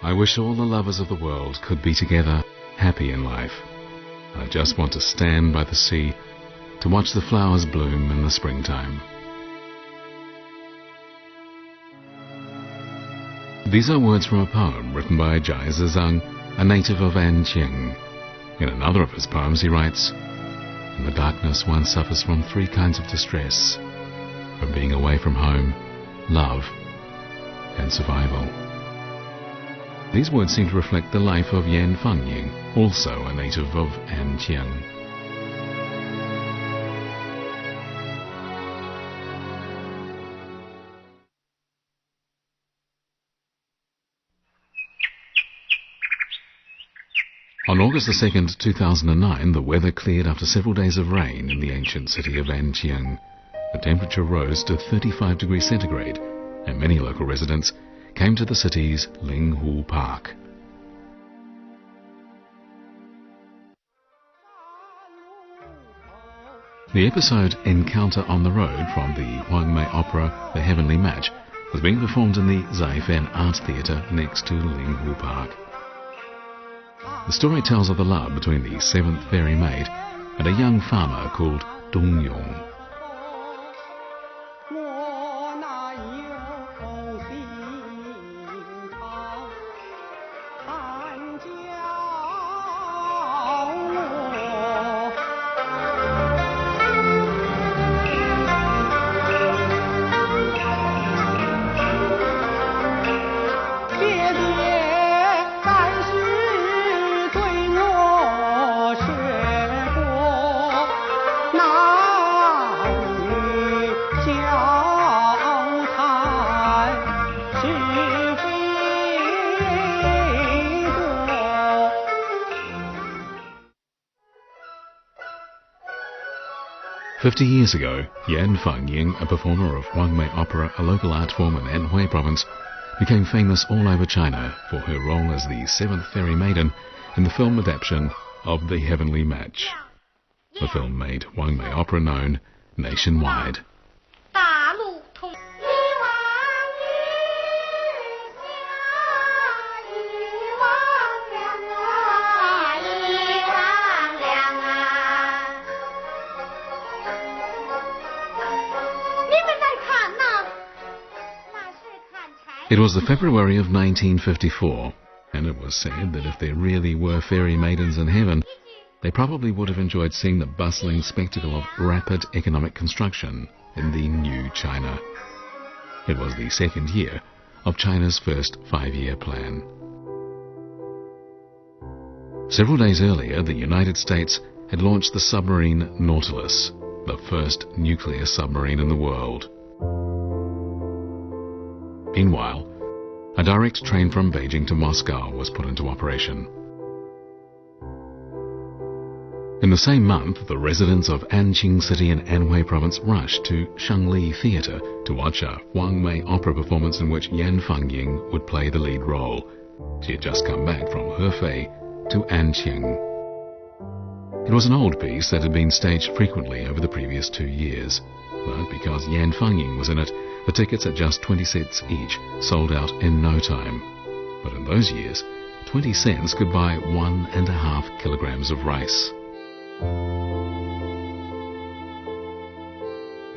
I wish all the lovers of the world could be together, happy in life. I just want to stand by the sea to watch the flowers bloom in the springtime. These are words from a poem written by Zhai Zizang, a native of Anqing. In another of his poems he writes, "In the darkness one suffers from 3 kinds of distress, from being away from home, love, and survival." These words seem to reflect the life of Yan Fangying, also a native of Anqing. On August 2nd, 2009, the weather cleared after several days of rain in the ancient city of Anqing. The temperature rose to 35 degrees centigrade, and many local residents came to the city's Linghu Park. The episode Encounter on the Road from the Huangmei Opera, The Heavenly Match, was being performed in the Zaifan Art Theatre next to Linghu Park. The story tells of the love between the 7th fairy maid and a young farmer called Dongyong. "50 years ago, Yan Fangying, a performer of Huangmei Opera, a local art form in Anhui province, became famous all over China for her role as the 7th fairy maiden in the film adaptation of The Heavenly Match. The film made Huangmei Opera known nationwide." It was the February of 1954, and it was said that if there really were fairy maidens in heaven, they probably would have enjoyed seeing the bustling spectacle of rapid economic construction in the new China. It was the 2nd year of China's first 5-year plan. Several days earlier, the United States had launched the submarine Nautilus, the first nuclear submarine in the world. Meanwhile, a direct train from Beijing to Moscow was put into operation. In the same month, the residents of Anqing City in Anhui Province rushed to Shangli Theatre to watch a Huangmei Opera performance in which Yan Fangying would play the lead role. She had just come back from Hefei to Anqing. It was an old piece that had been staged frequently over the previous 2 years, but because Yan Fangying was in it, the tickets at just 20 cents each sold out in no time. But in those years, 20 cents could buy 1.5 kilograms of rice.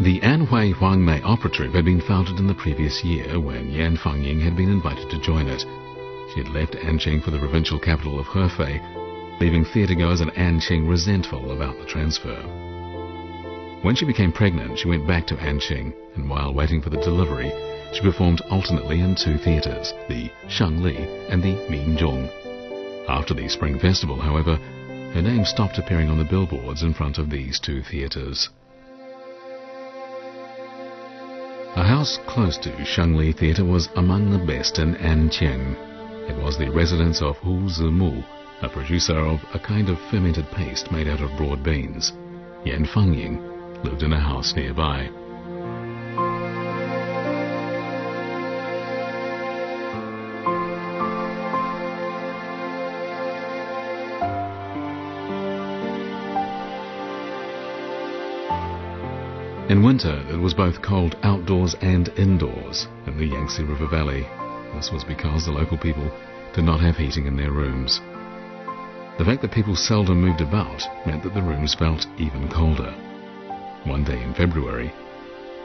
The Anhui Huangmei Opera Troupe had been founded in the previous year when Yan Fangying had been invited to join it. She had left Anqing for the provincial capital of Hefei, leaving theatregoers in Anqing resentful about the transfer. When she became pregnant, she went back to Anqing, and while waiting for the delivery, she performed alternately in 2 theatres, the Shangli and the Minzhong. After the Spring Festival, however, her name stopped appearing on the billboards in front of these 2 theatres. A house close to Shangli Theatre was among the best in Anqing. It was the residence of Hu Zimu, a producer of a kind of fermented paste made out of broad beans. Yan Fangying lived in a house nearby. In winter, it was both cold outdoors and indoors in the Yangtze River Valley. This was because the local people to not have heating in their rooms. The fact that people seldom moved about meant that the rooms felt even colder. One day in February,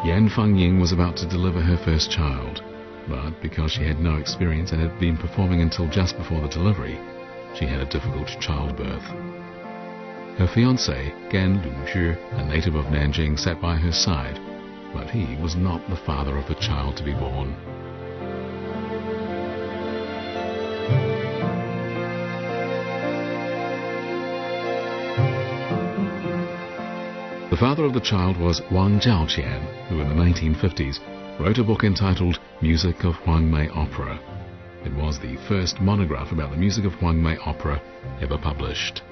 Yan Fangying was about to deliver her first child, but because she had no experience and had been performing until just before the delivery, she had a difficult childbirth. Her fiancé, Gan Luzhi, a native of Nanjing, sat by her side, but he was not the father of the child to be born. The father of the child was Wang Zhaoqian, who in the 1950s wrote a book entitled Music of Huangmei Opera. It was the first monograph about the music of Huangmei Opera ever published.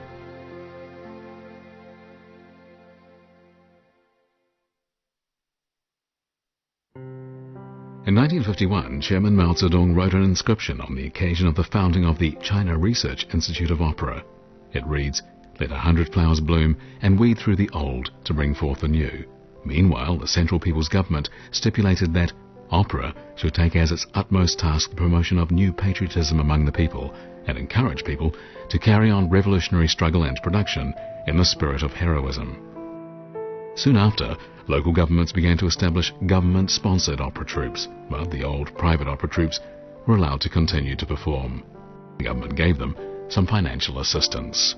In 1951, Chairman Mao Zedong wrote an inscription on the occasion of the founding of the China Research Institute of Opera. It reads, "Let 100 flowers bloom and weed through the old to bring forth the new." Meanwhile, the Central People's Government stipulated that opera should take as its utmost task the promotion of new patriotism among the people and encourage people to carry on revolutionary struggle and production in the spirit of heroism. Soon after, local governments began to establish government-sponsored opera troupes, but the old private opera troupes were allowed to continue to perform. The government gave them some financial assistance.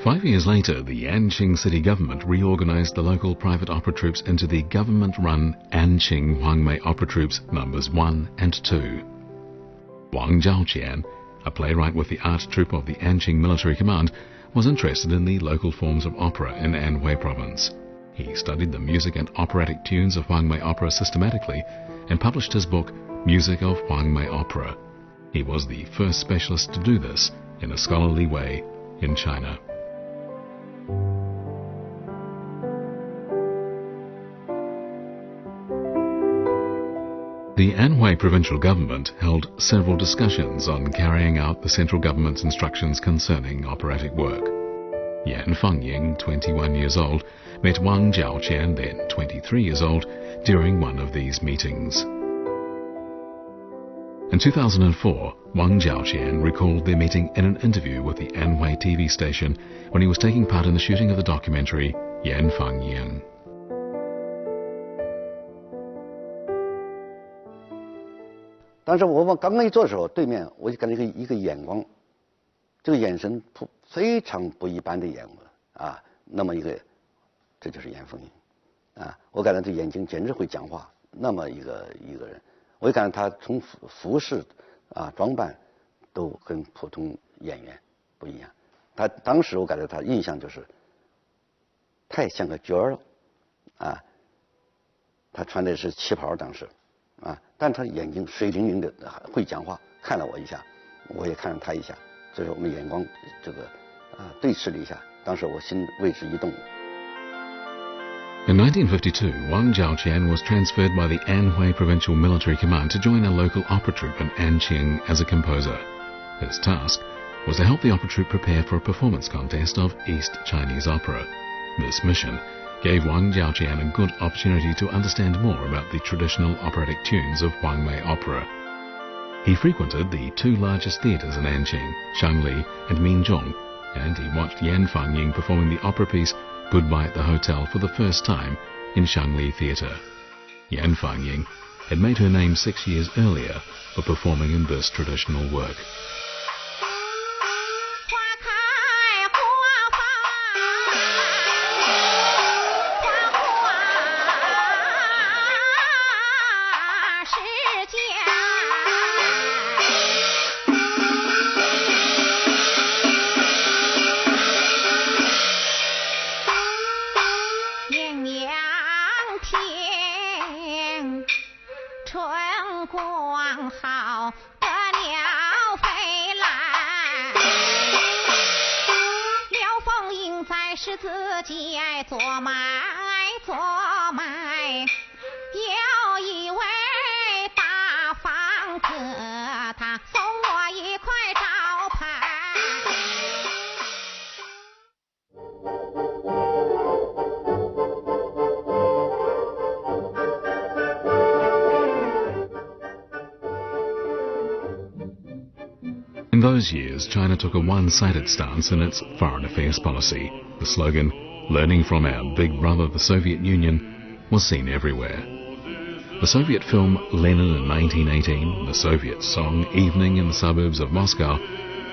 5 years later, the Anqing city government reorganized the local private opera troupes into the government-run Anqing Huangmei Opera Troupes Numbers 1 and 2. Wang Zhaoqian, a playwright with the art troupe of the Anqing Military Command, was interested in the local forms of opera in Anhui province. He studied the music and operatic tunes of Huangmei opera systematically and published his book, Music of Huangmei Opera. He was the first specialist to do this in a scholarly way in China. The Anhui provincial government held several discussions on carrying out the central government's instructions concerning operatic work. Yan Fangying, 21 years old, met Wang Zhaoqian, then 23 years old, during one of these meetings. In 2004, Wang Zhaoqian recalled their meeting in an interview with the Anhui TV station when he was taking part in the shooting of the documentary Yan Fangying. 当时我往刚刚一坐的时候，对面我就感觉一个眼光，这个眼神非常不一般的眼光啊，那么一个，这就是严凤英啊，我感觉这眼睛简直会讲话，那么一个人，我就感觉他从服饰啊装扮都跟普通演员不一样。他当时我感觉他印象就是太像个角儿了啊，他穿的是旗袍当时。 啊，但他眼睛水灵灵的，会讲话，看了我一下，我也看了他一下，所以说我们眼光对视了一下，当时我心为之一动。In 1952, Wang Zhaoqian was transferred by the Anhui Provincial Military Command to join a local opera troupe in Anqing as a composer. His task was to help the opera troupe prepare for a performance contest of East Chinese opera. This mission gave Wang Zhaoqian a good opportunity to understand more about the traditional operatic tunes of Huangmei Opera. He frequented the two largest theatres in Anqing, Shangli and Minzhong, and he watched Yan Fangying performing the opera piece Goodbye at the Hotel for the first time in Shangli Theatre. Yan Fangying had made her name 6 years earlier for performing in this traditional work. those years, China took a one-sided stance in its foreign affairs policy. The slogan, "Learning from our big brother, the Soviet Union," was seen everywhere. The Soviet film Lenin in 1918, the Soviet song Evening in the Suburbs of Moscow,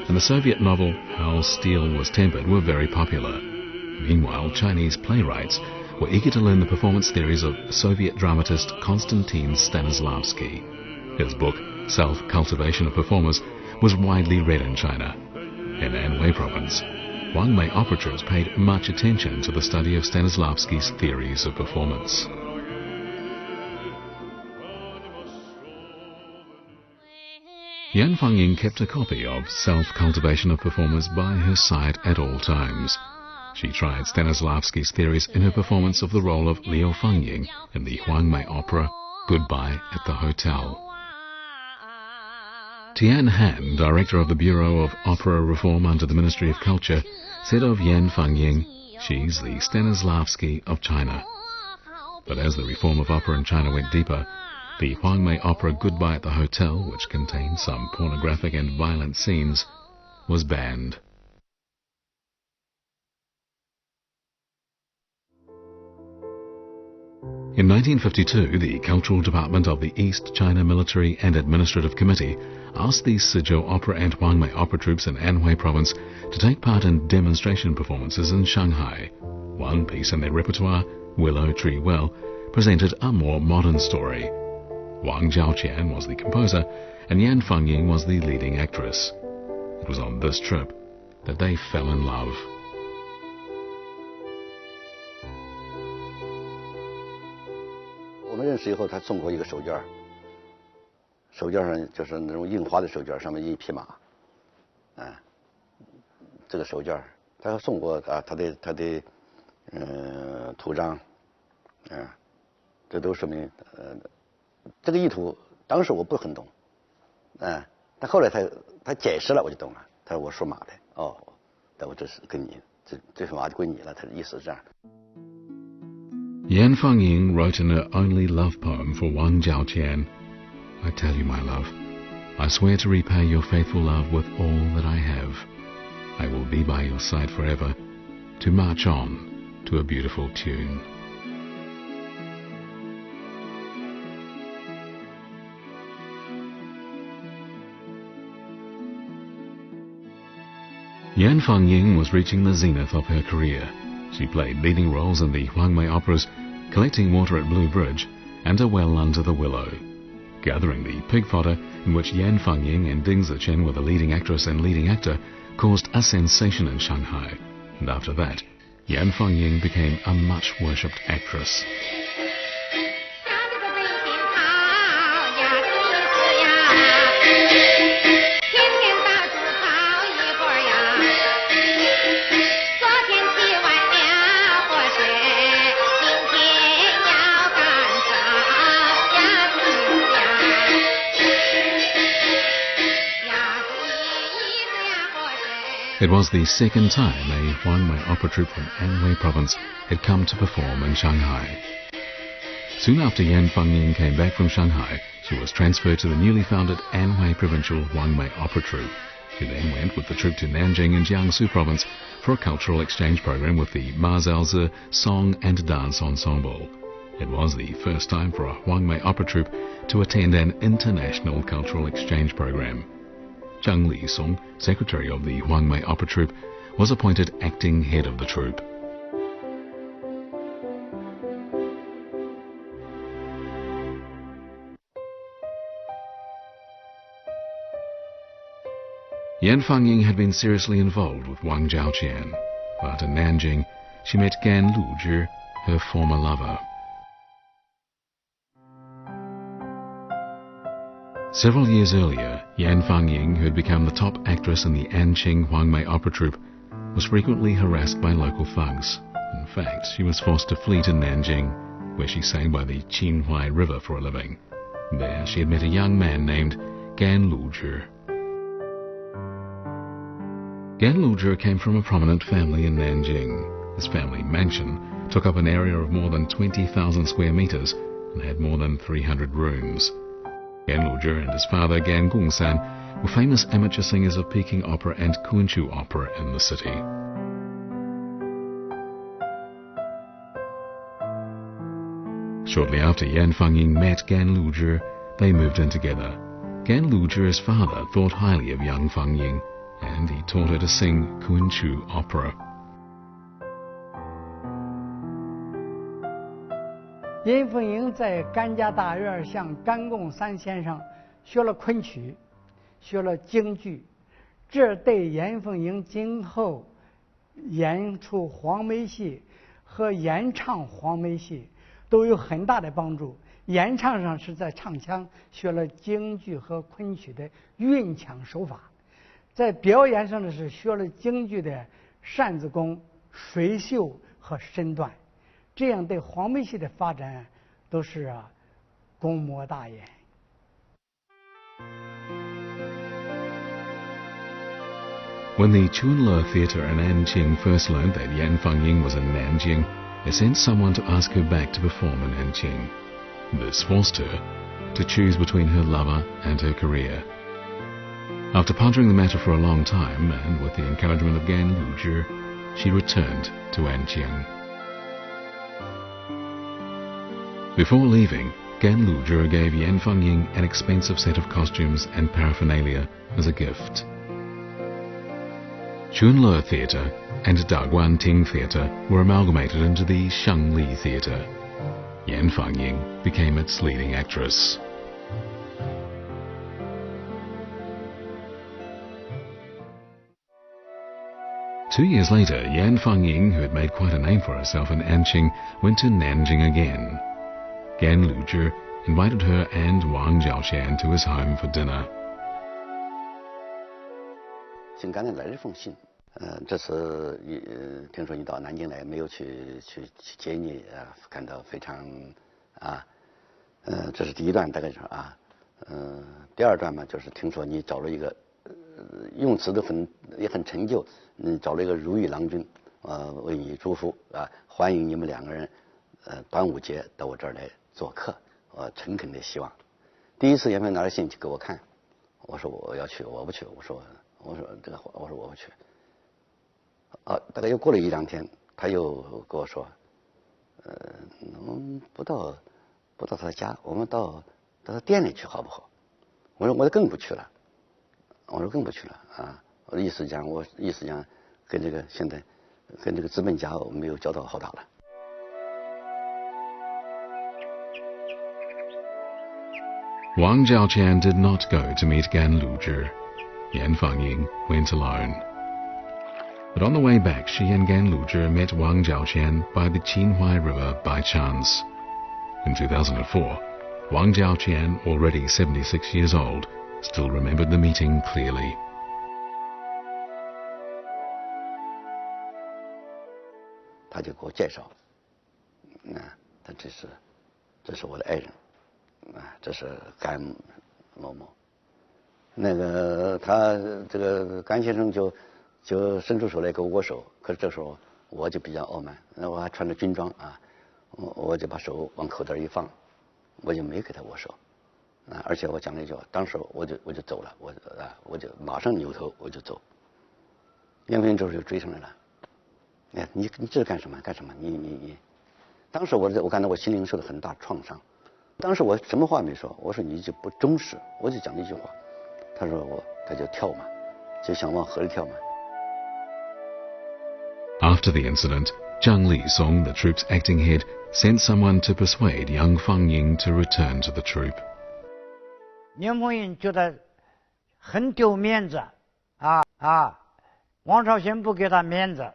and the Soviet novel How Steel Was Tempered were very popular. Meanwhile, Chinese playwrights were eager to learn the performance theories of Soviet dramatist Konstantin Stanislavski. His book, Self-Cultivation of Performers, was widely read in China. In Anhui province, Huangmei opera troupes paid much attention to the study of Stanislavski's theories of performance. Yan Fangying kept a copy of Self-Cultivation of Performers by her side at all times. She tried Stanislavski's theories in her performance of the role of Liu Fangying in the Huangmei Opera Goodbye at the Hotel. Tian Han, director of the Bureau of Opera Reform under the Ministry of Culture, said of Yan Fangying, "She's the Stanislavski of China." But as the reform of opera in China went deeper, the Huangmei Opera Goodbye at the Hotel, which contained some pornographic and violent scenes, was banned. In 1952, the Cultural Department of the East China Military and Administrative Committee asked the Sizhou Opera and Huangmei opera troupes in Anhui province to take part in demonstration performances in Shanghai. One piece in their repertoire, Willow Tree Well, presented a more modern story. Wang Jiaoqian was the composer and Yan Fangying was the leading actress. It was on this trip that they fell in love.我们认识以后，他送过一个手绢，手绢上就是那种印花的手绢，上面印一匹马，这个手绢他送过啊，他的图章，这都说明这个意图，当时我不很懂，但后来他解释了，我就懂了。他说我属马的，哦，但我这是跟你这匹马就归你了，他的意思是这样。Yan Fangying wrote in her only love poem for Wang Jiaoqian, "I tell you, my love, I swear to repay your faithful love with all that I have. I will be by your side forever, to march on to a beautiful tune." Yan Fangying was reaching the zenith of her career. She played leading roles in the Huangmei operas Collecting Water at Blue Bridge and A Well Under the Willow. Gathering the Pig Fodder, in which Yan Fangying and Ding Zichen were the leading actress and leading actor, caused a sensation in Shanghai. And after that, Yan Fangying became a much worshipped actress. It was the second time a Huangmei opera troupe from Anhui province had come to perform in Shanghai. Soon after Yan Fangying came back from Shanghai, she was transferred to the newly founded Anhui Provincial Huangmei Opera Troupe. She then went with the troupe to Nanjing in Jiangsu province for a cultural exchange program with the Mazaozi Song and Dance Ensemble. It was the first time for a Huangmei opera troupe to attend an international cultural exchange program. Zhang Lisong, secretary of the Huangmei Opera Troupe, was appointed acting head of the troupe. Yan Fangying had been seriously involved with Wang Jiaoqian, but in Nanjing she met Gan Luzhi, her former lover. Several years earlier, Yan Fangying, who had become the top actress in the Anqing Huangmei Opera Troupe, was frequently harassed by local thugs. In fact, she was forced to flee to Nanjing, where she sang by the Qinhuai River for a living. There she had met a young man named Gan Luzhi. Gan Luzhi came from a prominent family in Nanjing. His family mansion took up an area of more than 20,000 square meters and had more than 300 rooms. Gan Luzhi and his father Gan Gongsan were famous amateur singers of Peking opera and Kunchu opera in the city. Shortly after Yan Fangying met Gan Luzhi, they moved in together. Gan Luzhi's father thought highly of young Fangying, and he taught her to sing Kunchu opera. 严凤英在甘家大院向甘贡三先生学了昆曲，学了京剧，这对严凤英今后演出黄梅戏和演唱黄梅戏都有很大的帮助。演唱上是在唱腔学了京剧和昆曲的韵腔手法，在表演上呢是学了京剧的扇子功、水袖和身段，这样对黄梅戏的发展都是功莫大焉。 When the Chunle Theatre in Anqing first learned that Yan Fangying was in Nanjing, they sent someone to ask her back to perform in Anqing. This forced her to choose between her lover and her career. After pondering the matter for a long time, and with the encouragement of Gan Luzhi, she returned to Anqing. Before leaving, Gan Luzhi gave Yan Fangying an expensive set of costumes and paraphernalia as a gift. Chunle Theatre and Daguanting Theatre were amalgamated into the Shangli Theatre. Yan Fangying became its leading actress. Two years later, Yan Fangying, who had made quite a name for herself in Anqing, went to Nanjing again. Gan Luzhi invited her and Wang Jiaoqian to his home for dinner. 姓甘的来了一封信，这次听说你到南京来，没有去接你感到非常这是第一段大概是第二段嘛，就是听说你找了一个用词都也很陈旧，找了一个如意郎君，为你祝福欢迎你们两个人端午节到我这儿来做客，我诚恳的希望。第一次严飞拿着信去给我看，我说我要去，我不去，我说我不去。大概又过了一两天，他又跟我说，我们不到他的家，我们到他店里去好不好？我说我更不去了，我的意思讲，跟这个现在跟这个资本家我没有交道好大了。Wang Jiaoqian did not go to meet Gan Luzhi. Yan Fangying went alone. But on the way back, she and Gan Luzhi met Wang Jiaoqian by the Qinhuai River by chance. In 2004, Wang Jiaoqian, already 76 years old, still remembered the meeting clearly. 他就给我介绍，他这是我的爱人，这是甘某某。那个他这个甘先生就伸出手来给我握手，可是这时候我就比较傲慢，我还穿着军装我就把手往口袋一放，我就没给他握手，而且我讲了一句话，当时我就走了，我就马上扭头我就走。严飞这时候就追上来了，你这是干什么？你，当时我感到我心灵受了很大创伤，当时我什么话没说，我说你就不忠实，我就讲了一句话，他就跳嘛，就想往河里跳嘛。After the incident, Zhang Lisong, the troupe's acting head, sent someone to persuade young Fangying to return to the troupe. 严凤英觉得很丢面子王朝贤不给他面子，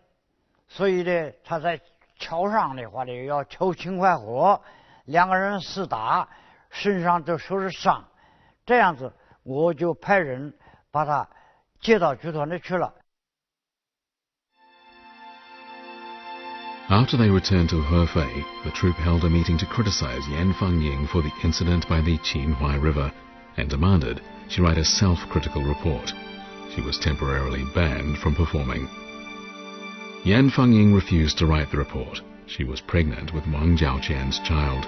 所以呢，他在桥上的话呢要求情快活，两个人厮打，身上都受着伤，这样子我就派人把他接到剧团里去了。After they returned to Hefei, the troupe held a meeting to criticize Yan Fangying for the incident by the Qinhuai River and demanded she write a self-critical report. She was temporarily banned from performing. Yan Fangying refused to write the report. She was pregnant with Wang Jiaoqian's child.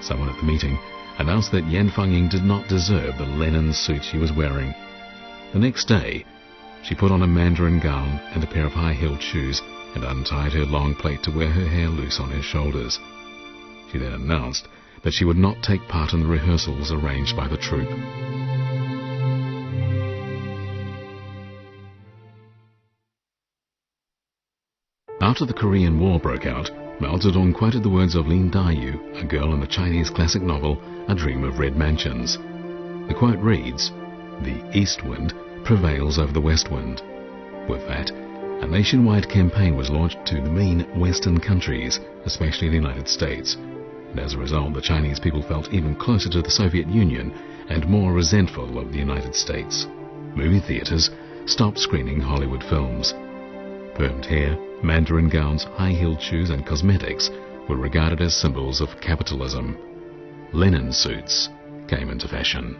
Someone at the meeting announced that Yan Fangying did not deserve the linen suit she was wearing. The next day, she put on a mandarin gown and a pair of high-heeled shoes and untied her long plait to wear her hair loose on her shoulders. She then announced that she would not take part in the rehearsals arranged by the troupe. After the Korean War broke out, Mao Zedong quoted the words of Lin Dayu, a girl in the Chinese classic novel A Dream of Red Mansions. The quote reads, "The east wind prevails over the west wind." With that, a nationwide campaign was launched to demean Western countries, especially the United States. And as a result, the Chinese people felt even closer to the Soviet Union and more resentful of the United States. Movie theaters stopped screening Hollywood films. Permed hair, mandarin gowns, high-heeled shoes and cosmetics were regarded as symbols of capitalism. Linen suits came into fashion.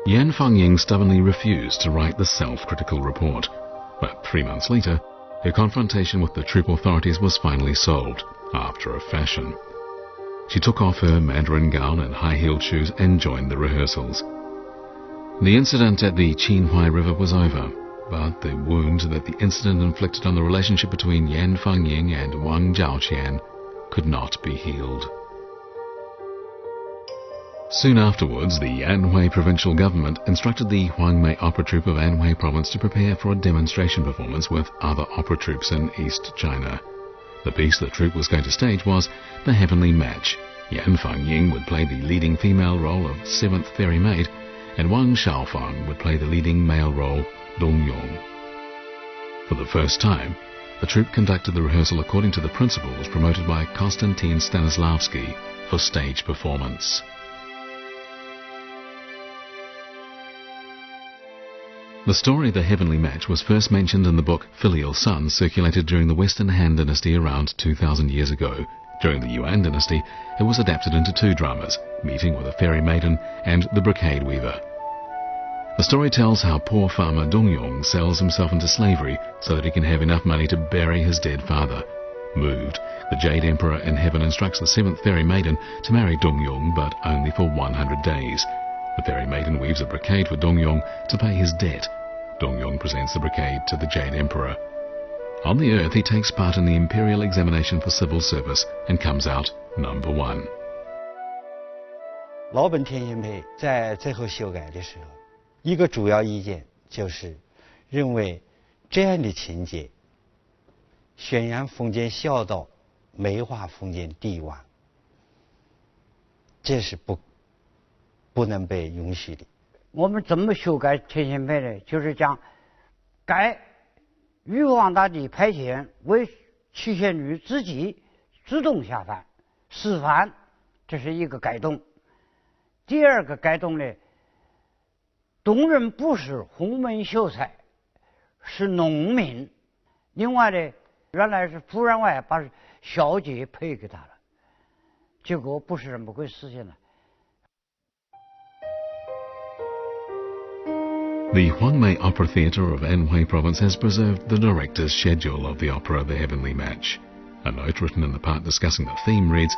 Yan Fangying stubbornly refused to write the self-critical report, but 3 months later, her confrontation with the troop authorities was finally solved, after a fashion. She took off her mandarin gown and high-heeled shoes and joined the rehearsals. The incident at the Qinhuai River was over, but the wound that the incident inflicted on the relationship between Yan Fangying and Wang Zhaoqian could not be healed. Soon afterwards, the Anhui provincial government instructed the Huangmei Opera troupe of Anhui province to prepare for a demonstration performance with other opera troupes in East China. The piece the troupe was going to stage was The Heavenly Match. Yan Fangying would play the leading female role of Seventh Fairy Maid, and Wang Xiaofang would play the leading male role, Dong Yong. For the first time, the troupe conducted the rehearsal according to the principles promoted by Konstantin Stanislavski for stage performance. The story The Heavenly Match was first mentioned in the book Filial Son, circulated during the Western Han Dynasty around 2,000 years ago. During the Yuan Dynasty, it was adapted into 2 dramas, Meeting with a Fairy Maiden and The Brocade Weaver. The story tells how poor farmer Dongyong sells himself into slavery so that he can have enough money to bury his dead father. Moved, the Jade Emperor in heaven instructs the 7th Fairy Maiden to marry Dongyong, but only for 100 days. The Fairy Maiden weaves a brocade for Dongyong to pay his debt. Dongyong presents the brocade to the Jade Emperor. On the earth, he takes part in the imperial examination for civil service and comes out number 1. 老本天心配在最后修改的时候，一个主要意见就是认为这样的情节宣扬封建孝道，美化封建帝王，这是不能被允许的。我们怎么修改天心配呢？就是讲改玉皇大帝派遣为七仙女自己主动下凡示范，这是一个改动。第二个改动呢，东人不是洪门秀才，是农民。另外呢，原来是夫人外把小姐配给他了，结果不是这么回事情了。The Huangmei Opera Theatre of Anhui Province has preserved the director's schedule of the opera The Heavenly Match. A note written in the part discussing the theme reads,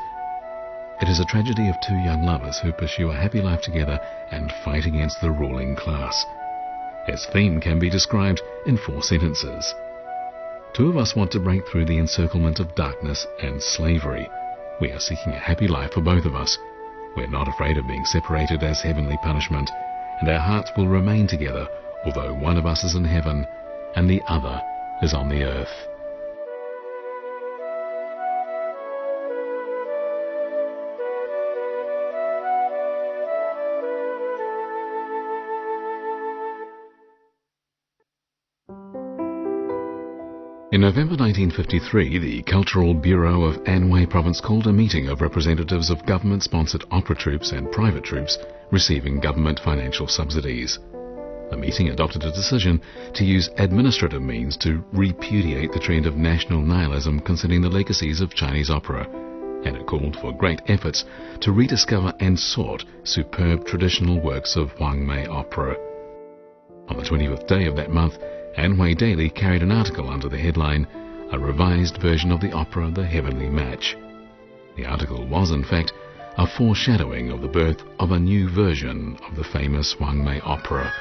"It is a tragedy of 2 young lovers who pursue a happy life together and fight against the ruling class." Its theme can be described in 4 sentences. 2 of us want to break through the encirclement of darkness and slavery. We are seeking a happy life for both of us. We're not afraid of being separated as heavenly punishment, and our hearts will remain together, although one of us is in heaven and the other is on the earth. In November 1953, the Cultural Bureau of Anhui Province called a meeting of representatives of government-sponsored opera troupes and private troupes receiving government financial subsidies. The meeting adopted a decision to use administrative means to repudiate the trend of national nihilism concerning the legacies of Chinese opera, and it called for great efforts to rediscover and sort superb traditional works of Huangmei Opera. On the 20th day of that month, Anhui Daily carried an article under the headline, "A revised version of the opera The Heavenly Match." The article was, in fact, a foreshadowing of the birth of a new version of the famous Huangmei Opera.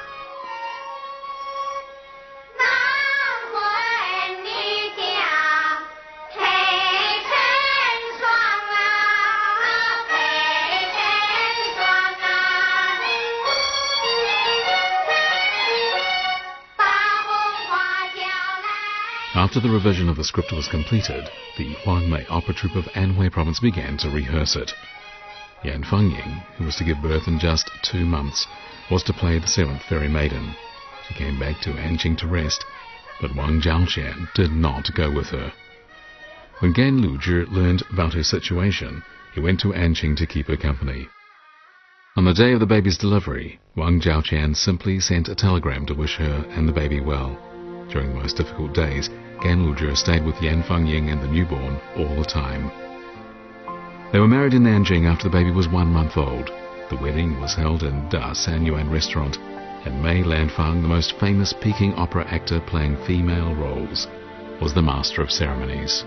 After the revision of the script was completed, the Huangmei Opera troupe of Anhui Province began to rehearse it. Yan Fangying, who was to give birth in just 2 months, was to play the 7th Fairy Maiden. She came back to Anqing to rest, but Wang Zhaoqian did not go with her. When Gan Luzhi learned about her situation, he went to Anqing to keep her company. On the day of the baby's delivery, Wang Zhaoqian simply sent a telegram to wish her and the baby well. During the most difficult days, Gan Luzhi stayed with Yan Fangying and the newborn all the time. They were married in Nanjing after the baby was 1 month old. The wedding was held in Da San Yuan restaurant, and Mei Lanfang, the most famous Peking opera actor playing female roles, was the master of ceremonies.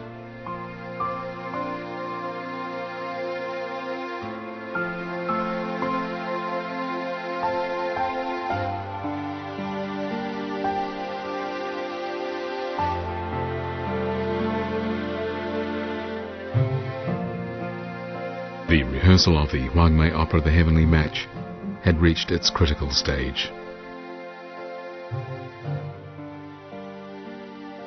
The rehearsal of the Huangmei Opera The Heavenly Match had reached its critical stage.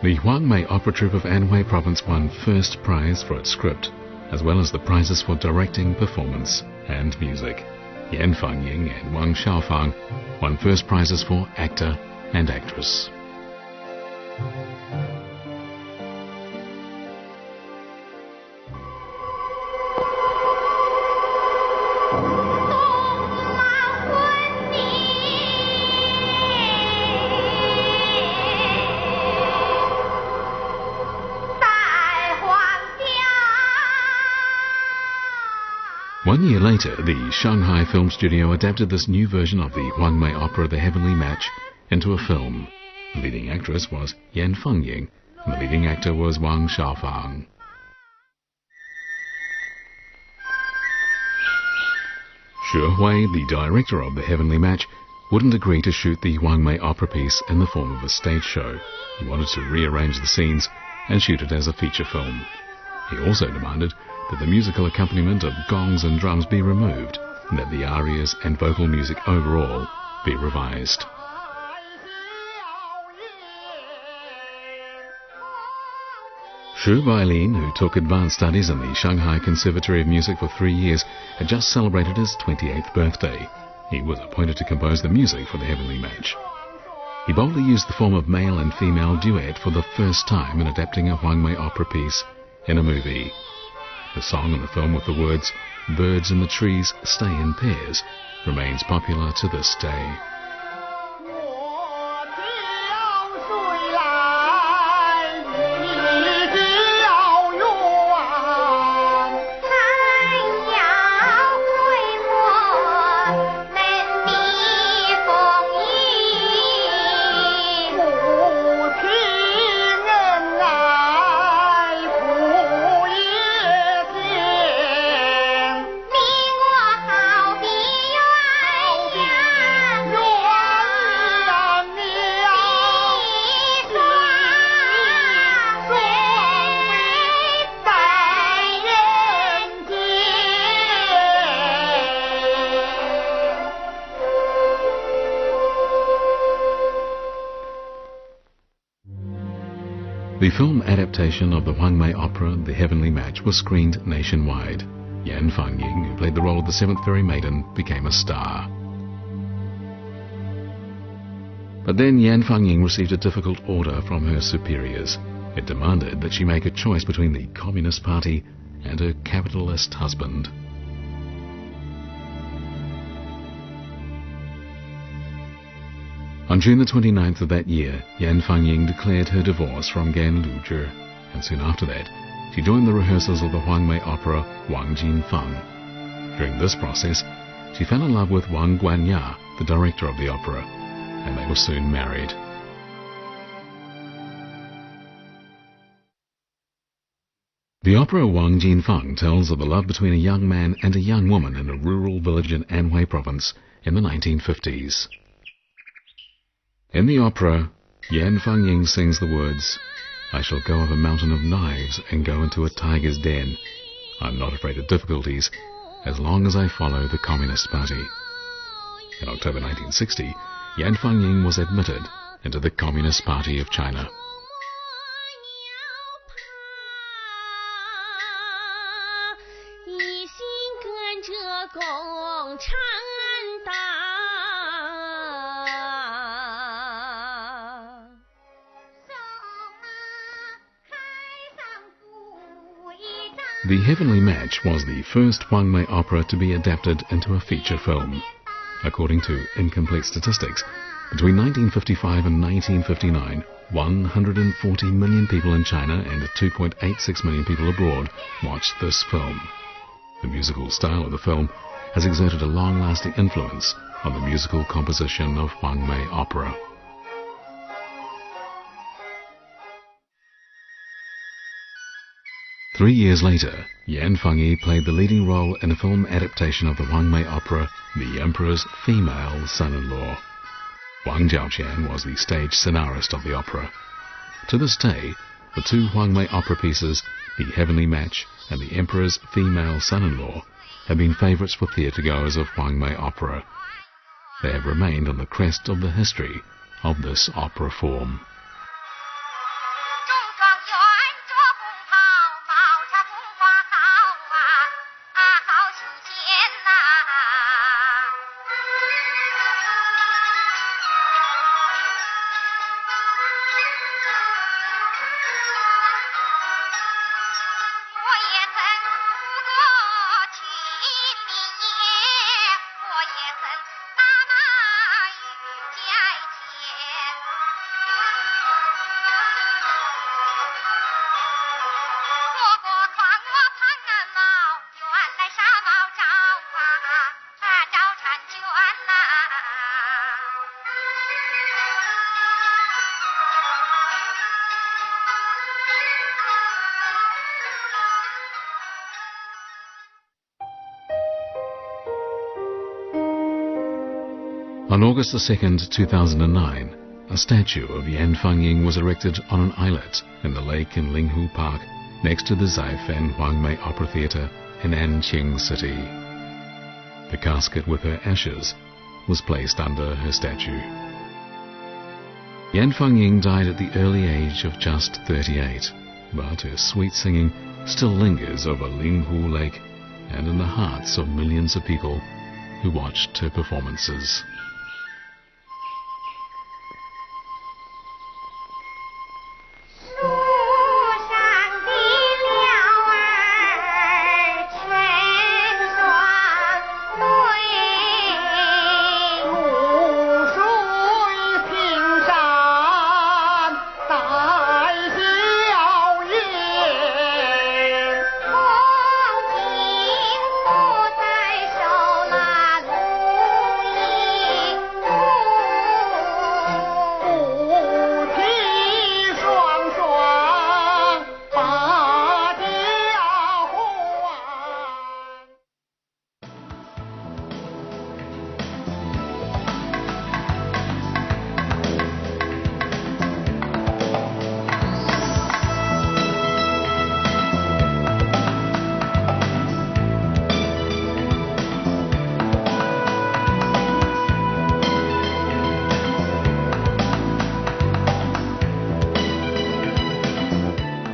The Huangmei Opera troupe of Anhui Province won first prize for its script, as well as the prizes for directing, performance and music. Yan Fangying and Wang Xiaofang won first prizes for actor and actress. One year later, the Shanghai Film Studio adapted this new version of the Huangmei Opera The Heavenly Match into a film. The leading actress was Yan Fangying, and the leading actor was Wang Xiaofang. Xu Hui, the director of The Heavenly Match, wouldn't agree to shoot the Huangmei Opera piece in the form of a stage show. He wanted to rearrange the scenes and shoot it as a feature film. He also demanded that the musical accompaniment of gongs and drums be removed, and that the arias and vocal music overall be revised. Xu Bailin, who took advanced studies in the Shanghai Conservatory of Music for 3 years, had just celebrated his 28th birthday. He was appointed to compose the music for The Heavenly Match. He boldly used the form of male and female duet for the first time in adapting a Huangmei opera piece in a movie. The song in the film with the words, "Birds in the trees stay in pairs," remains popular to this day. The film adaptation of the Huangmei Opera The Heavenly Match was screened nationwide. Yan Fangying, who played the role of the 7th Fairy Maiden, became a star. But then Yan Fangying received a difficult order from her superiors. It demanded that she make a choice between the Communist Party and her capitalist husband. On June the 29th of that year, Yan Fangying declared her divorce from Gan Luzhi, and soon after that, she joined the rehearsals of the Huangmei opera Wang Jinfang. During this process, she fell in love with Wang Guanya, the director of the opera, and they were soon married. The opera Wang Jinfeng tells of the love between a young man and a young woman in a rural village in Anhui province in the 1950s. In the opera, Yan Fangying sings the words, "I shall go up a mountain of knives and go into a tiger's den. I'm not afraid of difficulties as long as I follow the Communist Party." In October 1960, Yan Fangying was admitted into the Communist Party of China. The Heavenly Match was the first Huangmei opera to be adapted into a feature film. According to incomplete statistics, between 1955 and 1959, 140 million people in China and 2.86 million people abroad watched this film. The musical style of the film has exerted a long-lasting influence on the musical composition of Huangmei opera. Three years later, Yan Fengyi played the leading role in a film adaptation of the Huangmei opera, The Emperor's Female Son-in-Law. Wang Jiaoqian was the stage scenarist of the opera. To this day, the two Huangmei opera pieces, The Heavenly Match and The Emperor's Female Son-in-Law, have been favourites for theatregoers of Huangmei opera. They have remained on the crest of the history of this opera form. On August 2, 2009, a statue of Yan Fangying was erected on an islet in the lake in Linghu Park next to the Zaifan Huangmei Opera Theatre in Anqing City. The casket with her ashes was placed under her statue. Yan Fangying died at the early age of just 38, but her sweet singing still lingers over Linghu Lake and in the hearts of millions of people who watched her performances.